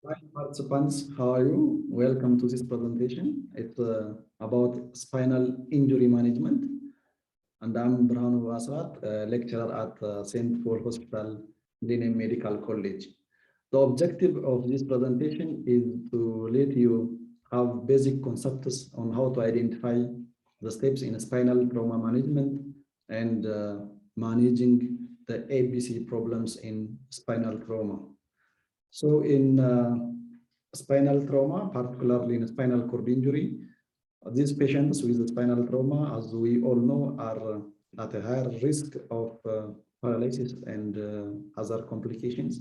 Hi participants, how are you? Welcome to this presentation. It's about spinal injury management. And I'm Brahanu Vasrat, lecturer at St. Paul Hospital, Linen Medical College. The objective of this presentation is to let you have basic concepts on how to identify the steps in spinal trauma management and managing the ABC problems in spinal trauma. So in spinal trauma, particularly in spinal cord injury, these patients with spinal trauma, as we all know, are at a higher risk of paralysis and other complications.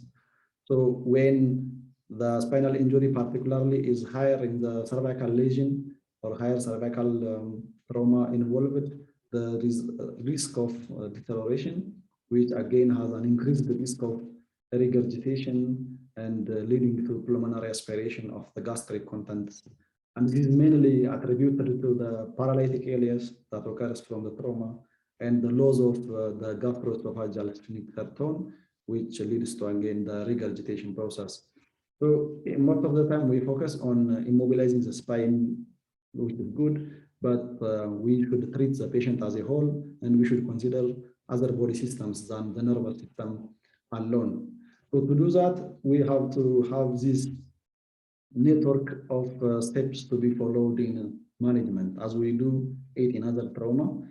So when the spinal injury particularly is higher in the cervical lesion or higher cervical trauma involved, there is a risk of deterioration, which again has an increased risk of regurgitation and leading to pulmonary aspiration of the gastric contents. And this is mainly attributed to the paralytic areas that occurs from the trauma and the loss of the gastroesophageal sphincter tone, which leads to again the regurgitation process. So most of the time we focus on immobilizing the spine, which is good, but we should treat the patient as a whole, and we should consider other body systems than the nervous system alone. So to do that, we have to have this network of steps to be followed in management, as we do it in other trauma.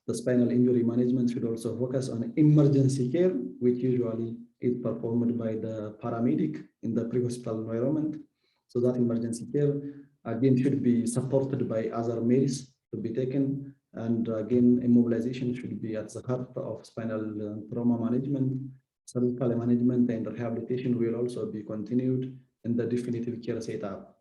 The spinal injury management should also focus on emergency care, which usually is performed by the paramedic in the pre-hospital environment. So that emergency care, again, should be supported by other means to be taken. And again, immobilization should be at the heart of spinal trauma management. Surgical management and rehabilitation will also be continued in the definitive care setup.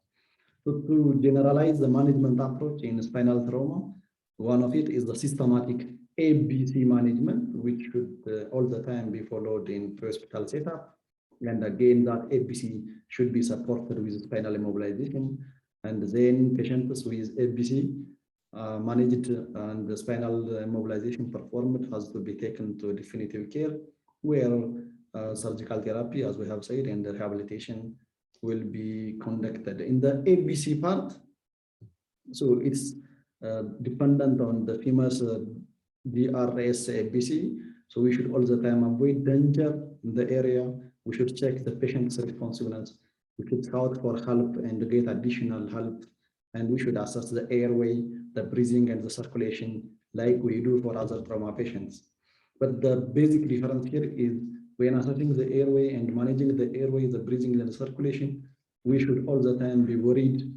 So to generalize the management approach in spinal trauma, one of it is the systematic ABC management, which should all the time be followed in pre-hospital setup. And again, that ABC should be supported with spinal immobilization. And then patients with ABC managed and the spinal immobilization performed has to be taken to definitive care, where surgical therapy, as we have said, and the rehabilitation will be conducted. In the ABC part, so it's dependent on the famous DRS ABC. So we should all the time avoid danger in the area. We should check the patient's responsiveness. We should scout for help and get additional help. And we should assess the airway, the breathing, and the circulation like we do for other trauma patients. But the basic difference here is when assessing the airway and managing the airway, the breathing, and the circulation, we should all the time be worried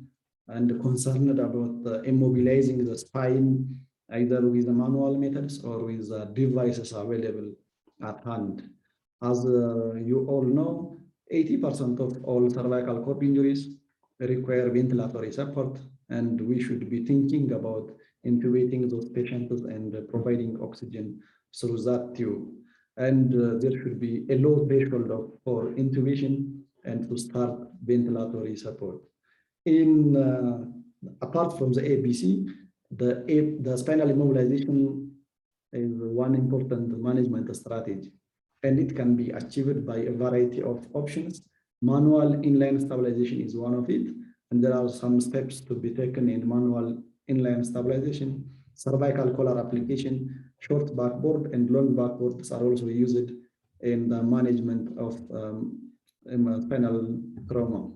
and concerned about immobilizing the spine either with the manual methods or with devices available at hand. As you all know, 80% of all cervical cord injuries require ventilatory support, and we should be thinking about intubating those patients and providing oxygen through that tube. And there should be a low threshold for intubation and to start ventilatory support. In apart from the ABC, the spinal immobilization is one important management strategy, and it can be achieved by a variety of options. Manual inline stabilization is one of it, and there are some steps to be taken in manual inline stabilization. Cervical collar application, short backboard and long backboards are also used in the management of spinal trauma.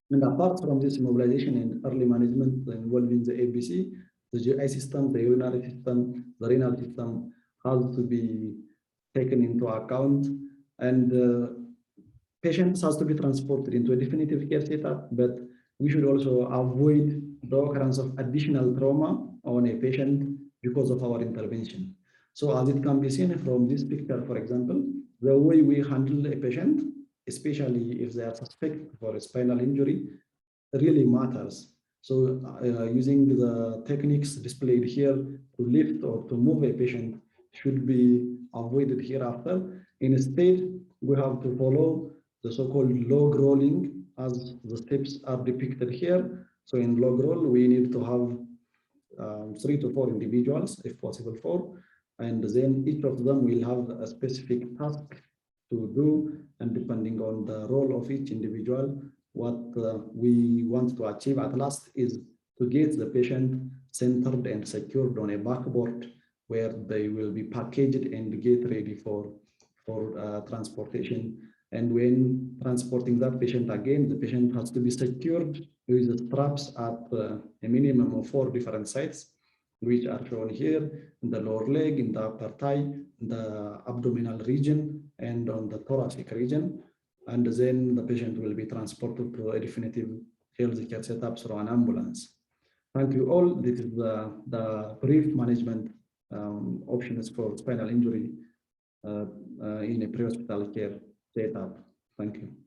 And apart from this mobilization and early management involving the ABC, the GI system, the urinary system, the renal system has to be taken into account. And patients has to be transported into a definitive care setup, but we should also avoid the occurrence of additional trauma on a patient because of our intervention. So as it can be seen from this picture, for example, the way we handle a patient, especially if they are suspected for a spinal injury, really matters. So using the techniques displayed here to lift or to move a patient should be avoided hereafter. Instead, we have to follow the so-called log rolling as the steps are depicted here. So in log roll, we need to have 3 to 4 individuals, if possible 4, and then each of them will have a specific task to do, and depending on the role of each individual, what we want to achieve at last is to get the patient centered and secured on a backboard where they will be packaged and get ready for transportation. And when transporting that patient again, the patient has to be secured with straps at a minimum of 4 different sites, which are shown here: in the lower leg, in the upper thigh, the abdominal region, and on the thoracic region. And then the patient will be transported to a definitive healthcare setup through an ambulance. Thank you all. This is the brief management options for spinal injury in a pre-hospital care setup. Thank you.